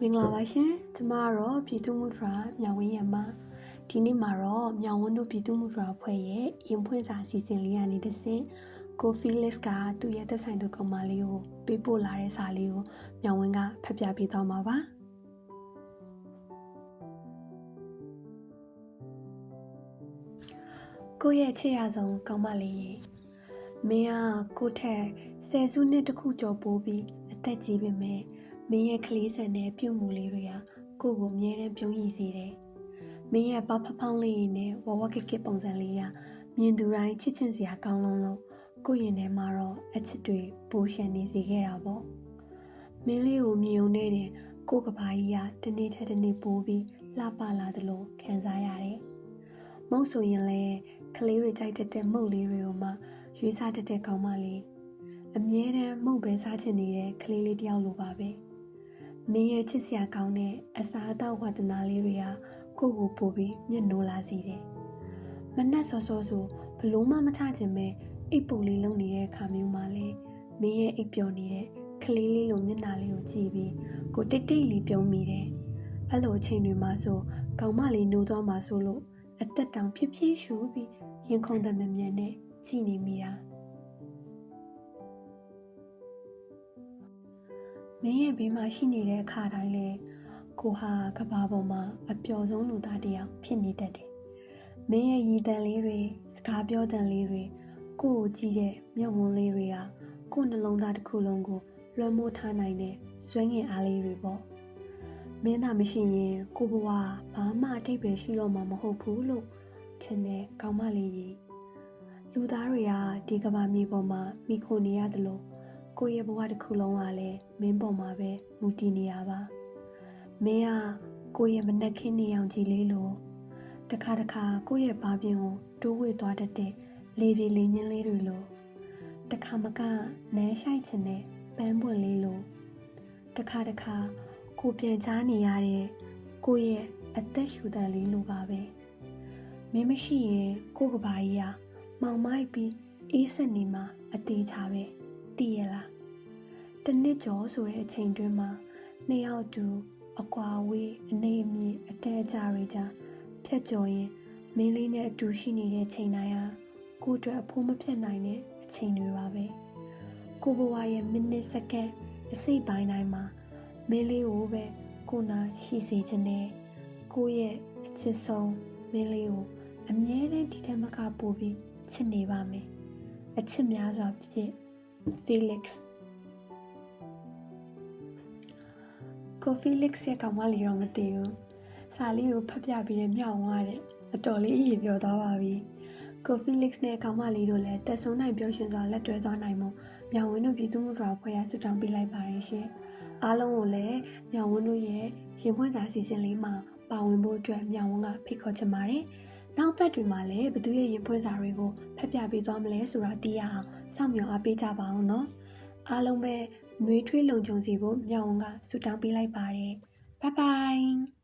မင်္ဂလာပါရှင်ကျမကတော့ပြည်သူ့မှုဒရာမြောင်ဝင်းရမဒီနေ့မှာတော့မြောင်ဝင်းတို့ပြည်သူ့မှုဒရာဖွဲ့ရဲ့ရင်ဖွင့်စာအစီအစဉ်လေးကနေတဆင့်ကိုဖီလစ်ကသူ့ရဲ့သက်ဆိုင်သူကောင်မလေးကိုပေးပို့လာတဲ့စာလေးကိုမြောင်ဝင်းကဖတ်ပြပေးသွားမှာပါကိုရဲ့ချစ်ရဆုံးကောင်မလေးရေမင်းကကိုထက်10စုနှစ်တခုကျော်ပိုးပြီးအသက်ကြီးပေမဲ့မင်းရဲ့ကလေးဆန်တဲ့ပြုတ်မှုလေးတွေကကိုကိုအမြဲတမ်းပြုံးရည်စေတယ်။မင်းရဲ့ပေါက်ဖောင်းလေးနဲ့ဝဝကကပုံစံလေးကမြင်သူတိုင်းချစ်ချင်စရာကောင်းလုံးလို့ကိုရင်ထဲမှာတော့အချစ်တွေပူရှင်နေစေခဲ့တာပေါ့။မင်းလေးကိုမြင်ုံနဲ့တင်ကိုကဘာကြီးကတနေ့ထက်တနေ့ပိုးပြီးလှပလာသလိုခံစားရတယ်။မုတ်ဆိုရင်လည်းကလေးတွေကြိုက်တဲ့မုတ်လေးတွေကိုမှရွေးစားတဲ့ကောင်းမလေးအမြဲတမ်းမုတ်ပဲစားချင်နေတဲ့ကလေးလေးတယောက်လိုပါပဲ။မင်းရဲ့ချစ်စရာကောင်းတဲ့အစားအသောက်ဝတ္တနာလေးတွေကကိုကိုပို့ပြီးမျက်နှိုးလာစေတယ်။မနှက်စောစောဆိုဘလို့မှမထခြင်းပဲအိပ်ပူလေးလုံနေတဲ့အခါမျိုးမှာလေမင်းရဲ့အိပ်ပျော်နေတဲ့ကလေးလေးလိုမျက်နှာလေးကိုကြည့်ပြီးကိုတိတ်တိတ်လေးပြုံးမိတယ်။အဲ့လိုအချိန်တွေမှာဆိုကောင်မလေးနိုးသွားမှဆိုလို့အသက်တောင်ဖြည်းဖြည်းရှူပြီးရင်ခုန်တဲ့မြဲနဲ့ကြည်နေမိတာ။မင်းရဲ့ဘေးမှာရှိနေတဲ့အခါတိုင်းလေကိုဟာကဘာပေါ်မှာအပျော်ဆုံးလူသားတစ်ယောက်ဖြစ်နေတတ်တယ်။မင်းရဲ့ရည်တန်လေးတွေစကားပြောတန်လေးတွေကိုကြည့်တဲ့မျက်ဝန်းလေးတွေကကိုနှလုံးသားတစ်ခုလုံးကိုလွှမ်းမိုးထားနိုင်တဲ့စွမ်းငင်အားလေးတွေပေါ့။မင်းသာမရှိရင်ကိုဘဝဘာမှအထိပ္ပယ်ရှိတော့မှာမဟုတ်ဘူးလို့ထင်တဲ့ကောင်းမလေးကြီးလူသားတွေကဒီကဘာမြေပေါ်မှာမိခိုနေရတယ်လို့ကိုရဲ့ဘဝတစ်ခုလုံးကလည်းမင်းပေါ်မှာပဲမူတည်နေတာပါမင်းကကိုရဲ့မနှက်ခင်းနေအောင်ကြည်လေးလို့တခါကိုရဲ့ဘာပြင်းကိုတိုးဝှေ့သွားတတ်တဲ့လေပြေလေညင်းလေးတွေလို့တခါမကနန်းရှိုက်ချင်တဲ့ပန်းပွင့်လေးလို့တခါကိုပြန်ချားနေရတဲ့ကိုရဲ့အသက်ရှူတန်လေးလိုပါပဲမင်းမရှိရင်ကိုကဘာကြီးကမောင်မိုက်ပြီးအေးဆက်နေမှာအသေးချပဲတည်ရလားတနစ်ကျော်ဆိုတဲ့အချိန်တွင်းမှာနှစ်ယောက်တူအကွာဝေးအနေအမြင့်အတဲအကြတွေကြဖြတ်ကျော်ရင်မင်းလေးနဲ့အတူရှိနေတဲ့ချိန်တိုင်းဟာကို့အတွက်အဖို့မဖြတ်နိုင်တဲ့အချိန်တွေပါပဲကိုဘဝရဲ့မိနစ်စက္ကန့်အစိတ်ပိုင်းတိုင်းမှာမင်းလေးကိုပဲကိုနာရှိစေခြင်းနဲ့ကိုရဲ့အချစ်ဆုံးမင်းလေးကိုအမြဲတမ်းဒီထက်မကပို့ပြီးချစ်နေပါမယ်အချစ်များစွာဖြင့်Felix ကို Felix ရဲ့ကောင်မလေးတော့မသိဘူးစာလေးကိုဖတ်ပြပြီးတဲ့မြောက်ဝါတဲ့အတော်လေးအရေးပြောသွားပါပြီကို Felix နဲ့ကောင်မလေးတို့လည်းတက်ဆုံးနိုင်ပြောရှင်စွာလက်တွဲသွားနိုင်မှုမြောင်ဝင်းတို့ပြည်သူမှုတော်ဖွဲ့ရဆုတောင်းပေးလိုက်ပါတယ်ရှင်အားလုံးကိုလည်းမြောင်ဝင်းတို့ရဲ့ရင်ဖွင့်စာအစီအစဉ်လေးမှာပါဝင်ဖို့အတွက်မြောင်ဝင်းကဖိတ်ခေါ်ချင်ပါတယ်နောက်ပတ်တွေမှာလည်းဘသူရဲ့ရင်ဖွင့်စာတွေကိုဖတ်ပြပေးသွားမလဲဆိုတာသိရအောင်စောင့်မျှော်အားပေးကြပါအောင်နော်အားလုံးပဲနှွေးထွေးလုံခြုံစီဖို့မြောင်ဝန်းကဆုတောင်းပေးလိုက်ပါတယ်ဘိုင်ဘိုင်